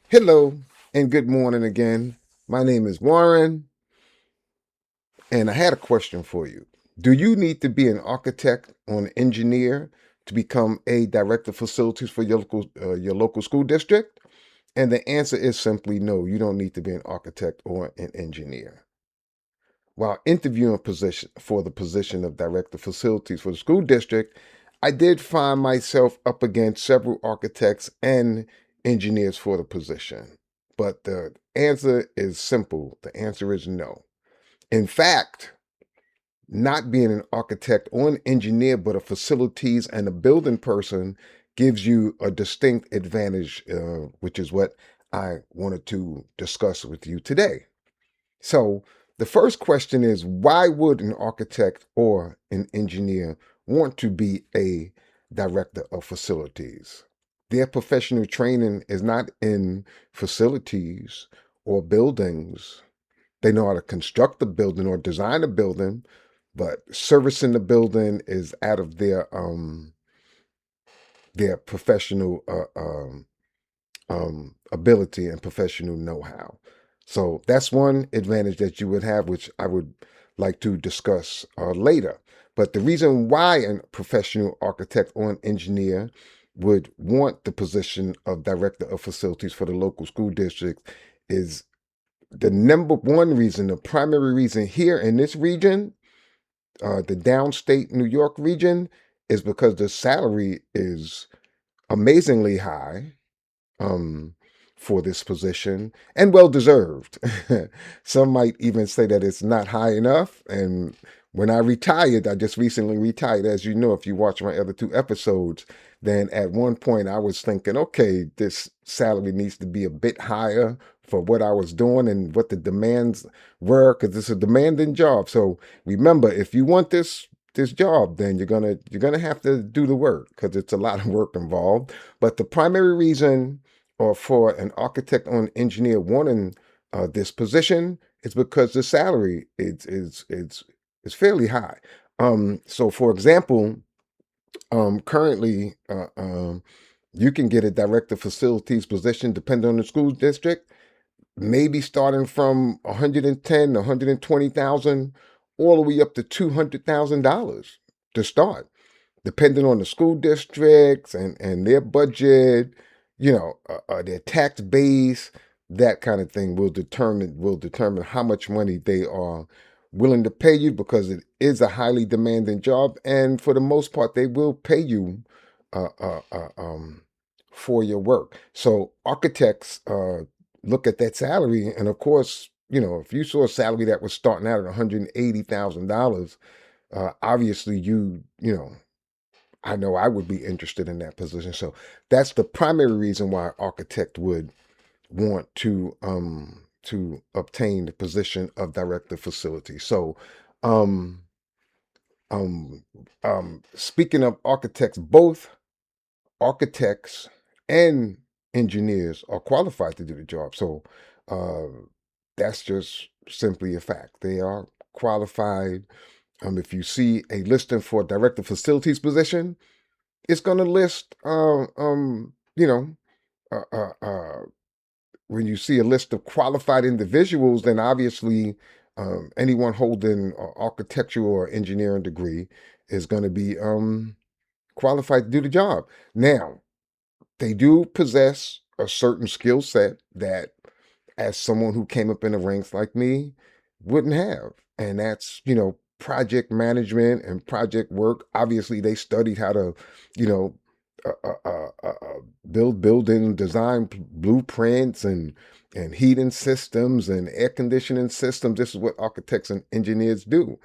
Hello and good morning again. My name is Warren, and I had a question for you. Do you need to be an architect or an engineer to become a director of facilities for your local school district? And the answer is simply no. You don't need to be an architect or an engineer. While interviewing position for the position of director of facilities for the school district, I did find myself up against several architects and engineers for the position. But the answer is simple. The answer is no. In fact, not being an architect or an engineer, but a facilities and a building person gives you a distinct advantage, which is what I wanted to discuss with you today. So, the first question is, why would an architect or an engineer want to be a director of facilities? Their professional training is not in facilities or buildings. They know how to construct the building or design a building, but servicing the building is out of their professional ability and professional know-how. So that's one advantage that you would have, which I would like to discuss later. But the reason why a professional architect or an engineer would want the position of director of facilities for the local school district is the number one reason, the primary reason here in this region, the downstate New York region, is because the salary is amazingly high um, for this position and well deserved. Some might even say that it's not high enough. And when I retired, I just recently retired, as you know, if you watch my other two episodes, then at one point I was thinking, okay, this salary needs to be a bit higher for what I was doing and what the demands were, because it's a demanding job. So remember, if you want this job, then you're gonna have to do the work because it's a lot of work involved. But the primary reason or for an architect or an engineer wanting this position is because the salary is fairly high. So, for example, currently you can get a director of facilities position depending on the school district, maybe starting from 110, 120,000, all the way up to $200,000 to start depending on the school districts and their budget, their tax base, that kind of thing will determine how much money they are willing to pay you because it is a highly demanding job, and for the most part, they will pay you uh, uh, uh, um, for your work. So architects look at that salary, and of course, if you saw a salary that was starting out at $180,000, obviously I know I would be interested in that position. So that's the primary reason why an architect would want to obtain the position of director of facility. So um um speaking of architects, both architects and engineers are qualified to do the job. So uh that's just simply a fact. They are qualified. If you see a listing for a director of facilities position, it's going to list, uh, uh, uh, when you see a list of qualified individuals, then obviously anyone holding an architectural or engineering degree is going to be qualified to do the job. Now, they do possess a certain skill set that, as someone who came up in the ranks like me, wouldn't have. And that's, project management and project work. Obviously, they studied how to, you know, build building, design blueprints and heating systems and air conditioning systems. This is what architects and engineers do.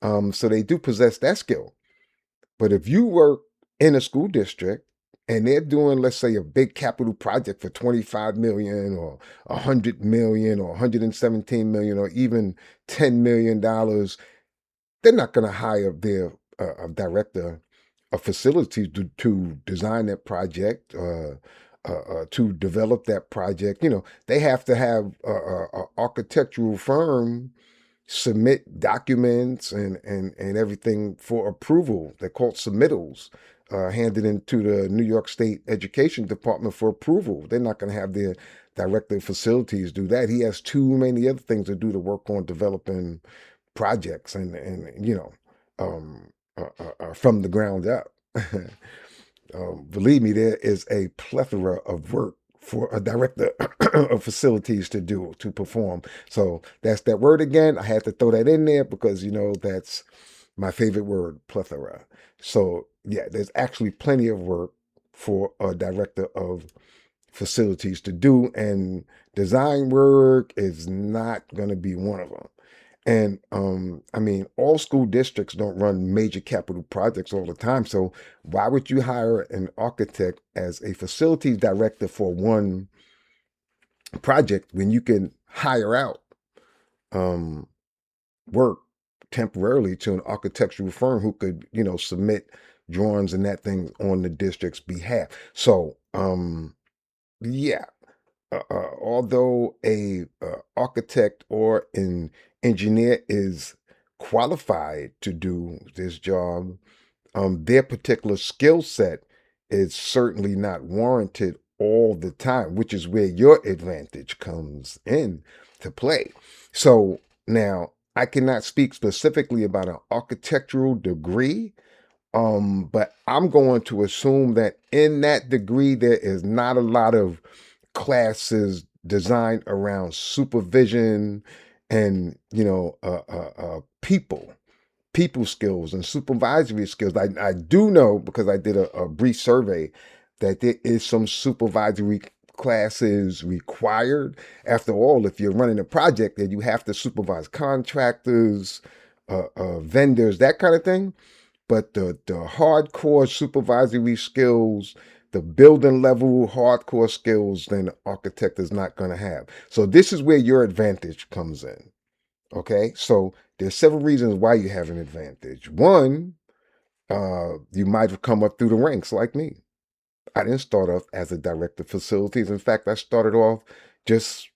So they do possess that skill. But if you work in a school district and they're doing, let's say, a big capital project for 25 million or 100 million or 117 million or even $10 million, they're not going to hire their a director of facilities to design that project, to develop that project. They have to have a architectural firm submit documents and everything for approval. They're called submittals. handed into the New York State Education Department for approval. They're not going to have their director of facilities do that. He has too many other things to do to work on developing projects and um, from the ground up. Believe me, there is a plethora of work for a director of facilities to do to perform. So that's that word again. I had to throw that in there because that's my favorite word, plethora. So yeah, there's actually plenty of work for a director of facilities to do, and design work is not going to be one of them. And I mean, all school districts don't run major capital projects all the time. So why would you hire an architect as a facilities director for one project when you can hire out um, work temporarily to an architectural firm who could, submit drawings and that thing on the district's behalf? So yeah, although a architect or an engineer is qualified to do this job, their particular skill set is certainly not warranted all the time, which is where your advantage comes in to play. So now I cannot speak specifically about an architectural degree, but I'm going to assume that in that degree there is not a lot of classes designed around supervision and people skills and supervisory skills. I do know because I did a brief survey that there is some supervisory classes required. After all, if you're running a project, then you have to supervise contractors, vendors, that kind of thing. But the hardcore supervisory skills, the building level hardcore skills, then the architect is not going to have. So this is where your advantage comes in. Okay, so there's several reasons why you have an advantage. One, you might have come up through the ranks like me. I didn't start off as a director of facilities. In fact, I started off just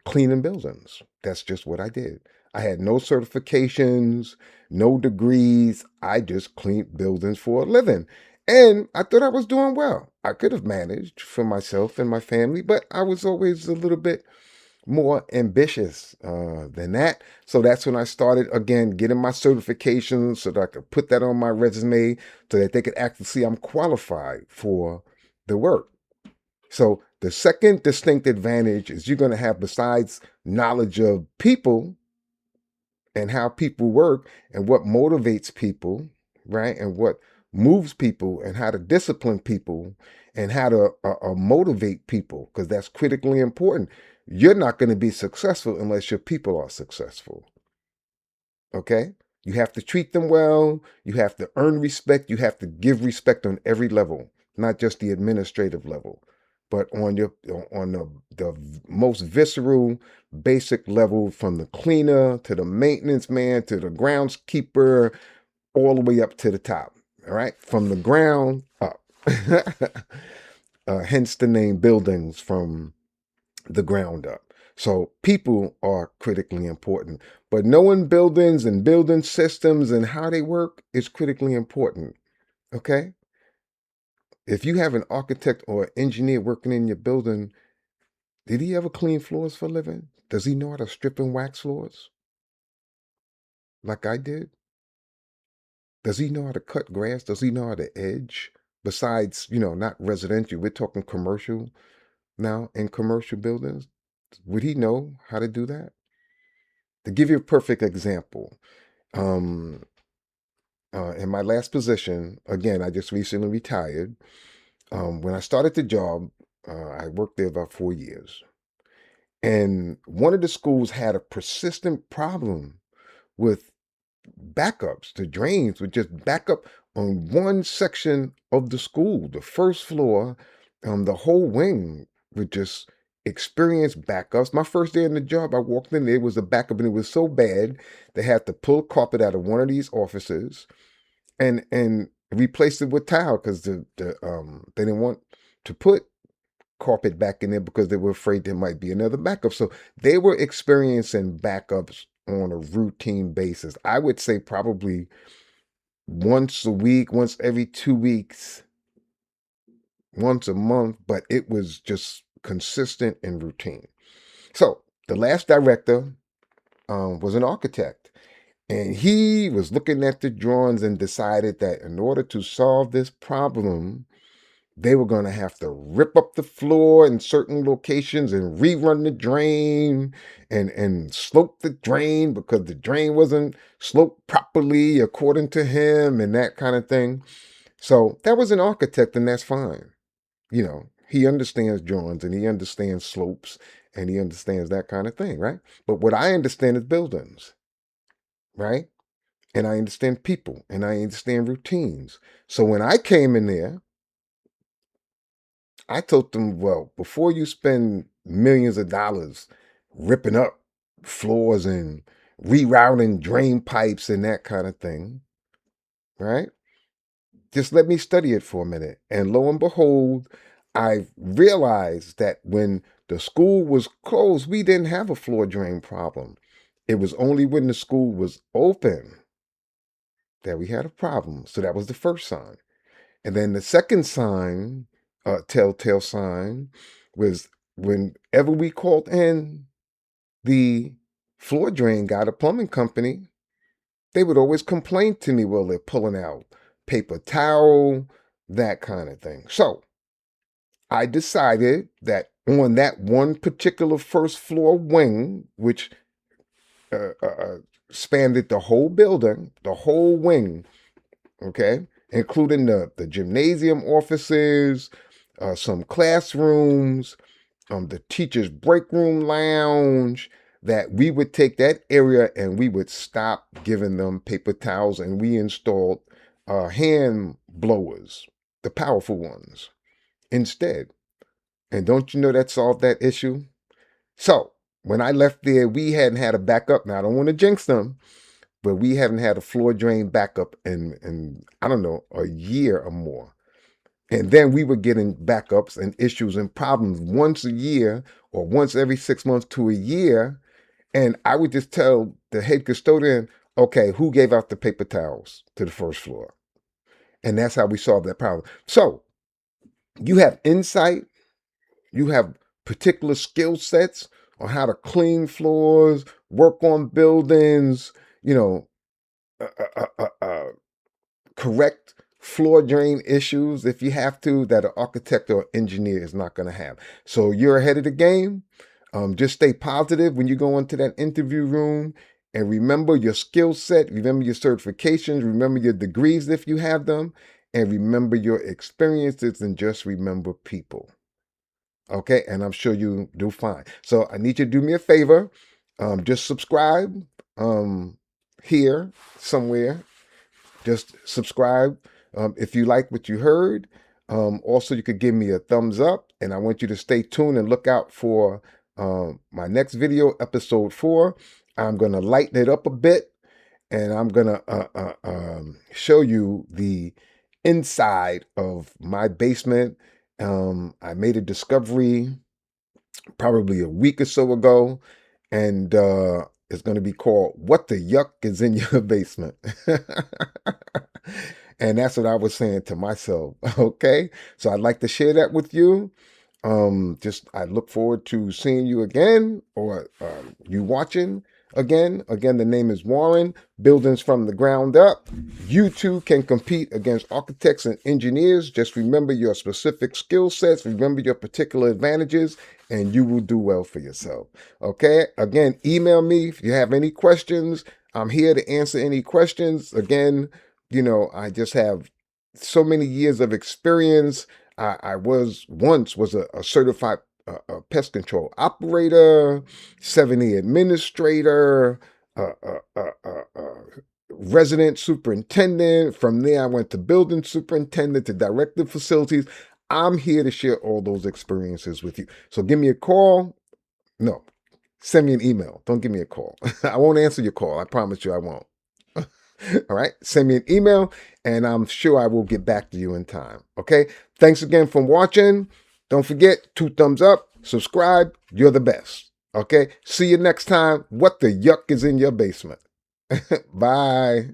cleaning buildings. That's just what I did. I had no certifications, no degrees. I just cleaned buildings for a living. And I thought I was doing well. I could have managed for myself and my family, but I was always a little bit more ambitious than that. So that's when I started again getting my certifications so that I could put that on my resume so that they could actually see I'm qualified for the work. So the second distinct advantage is you're going to have, besides knowledge of people and how people work and what motivates people, right? And what moves people and how to discipline people and how to motivate people, because that's critically important. You're not going to be successful unless your people are successful. Okay? You have to treat them well. You have to earn respect. You have to give respect on every level, not just the administrative level, but on the most visceral, basic level, from the cleaner to the maintenance man to the groundskeeper, all the way up to the top. All right, from the ground up. Hence the name buildings from the ground up. So people are critically important, but knowing buildings and building systems and how they work is critically important. Okay? If you have an architect or engineer working in your building, did he ever clean floors for a living? Does he know how to strip and wax floors like I did? Does he know how to cut grass? Does he know how to edge? Besides, not residential, we're talking commercial now, in commercial buildings. Would he know how to do that? To give you a perfect example, um, in my last position, again, I just recently retired. When I started the job, I worked there about 4 years. And one of the schools had a persistent problem with backups. The drains would just back up on one section of the school, the first floor. The whole wing would just experience backups. My first day in the job, I walked in, there was a backup, and it was so bad they had to pull carpet out of one of these offices and replace it with tile because they didn't want to put carpet back in there because they were afraid there might be another backup. So they were experiencing backups on a routine basis. I would say probably once a week, once every 2 weeks, once a month, but it was just consistent and routine. So the last director was an architect, and he was looking at the drawings and decided that in order to solve this problem, they were going to have to rip up the floor in certain locations and rerun the drain and slope the drain because the drain wasn't sloped properly according to him and that kind of thing. So that was an architect, and that's fine. He understands drawings and he understands slopes and he understands that kind of thing, right? But what I understand is buildings, right? And I understand people and I understand routines. So when I came in there, I told them, well, before you spend millions of dollars ripping up floors and rerouting drain pipes and that kind of thing, right? Just let me study it for a minute. And lo and behold, I realized that when the school was closed, we didn't have a floor drain problem. It was only when the school was open that we had a problem. So that was the first sign. And then the second sign, telltale sign, was whenever we called in the floor drain guy, the plumbing company, they would always complain to me, well, they're pulling out paper towel, that kind of thing. So I decided that on that one particular first floor wing, which spanned the whole building, the whole wing, okay, including the gymnasium offices, some classrooms, the teacher's break room lounge, that we would take that area and we would stop giving them paper towels, and we installed hand blowers, the powerful ones, instead. And don't you know that solved that issue? So when I left there, we hadn't had a backup. Now, I don't want to jinx them, but we haven't had a floor drain backup in I don't know, a year or more. And then we were getting backups and issues and problems once a year or once every 6 months to a year. And I would just tell the head custodian, okay, who gave out the paper towels to the first floor? And that's how we solved that problem. So you have insight, you have particular skill sets on how to clean floors, work on buildings, you know, uh, uh, uh, uh, correct floor drain issues if you have to, that an architect or engineer is not going to have. So you're ahead of the game. Just stay positive when you go into that interview room, and remember your skill set, remember your certifications, remember your degrees if you have them, and remember your experiences, and just remember people. Okay, and I'm sure you do fine. So I need you to do me a favor. Just subscribe here somewhere. Just subscribe if you like what you heard. Also, you could give me a thumbs up, and I want you to stay tuned and look out for my next video, episode 4. I'm going to lighten it up a bit, and I'm going to show you the inside of my basement. I made a discovery probably a week or so ago, and it's going to be called "What the Yuck is in Your Basement." And that's what I was saying to myself. Okay, so I'd like to share that with you. Just I look forward to seeing you again, or you watching again. Again, the name is Warren, Buildings from the Ground Up. You too can compete against architects and engineers. Just remember your specific skill sets, remember your particular advantages, and you will do well for yourself. Okay, again, email me if you have any questions. I'm here to answer any questions. Again, I just have so many years of experience. I was once a certified pest control operator, 7E administrator, resident superintendent. From there, I went to building superintendent to director of facilities. I'm here to share all those experiences with you. So give me a call. No, send me an email. Don't give me a call. I won't answer your call. I promise you I won't. All right. Send me an email and I'm sure I will get back to you in time. Okay. Thanks again for watching. Don't forget, 2 thumbs up, subscribe. You're the best. Okay. See you next time. What the yuck is in your basement? Bye.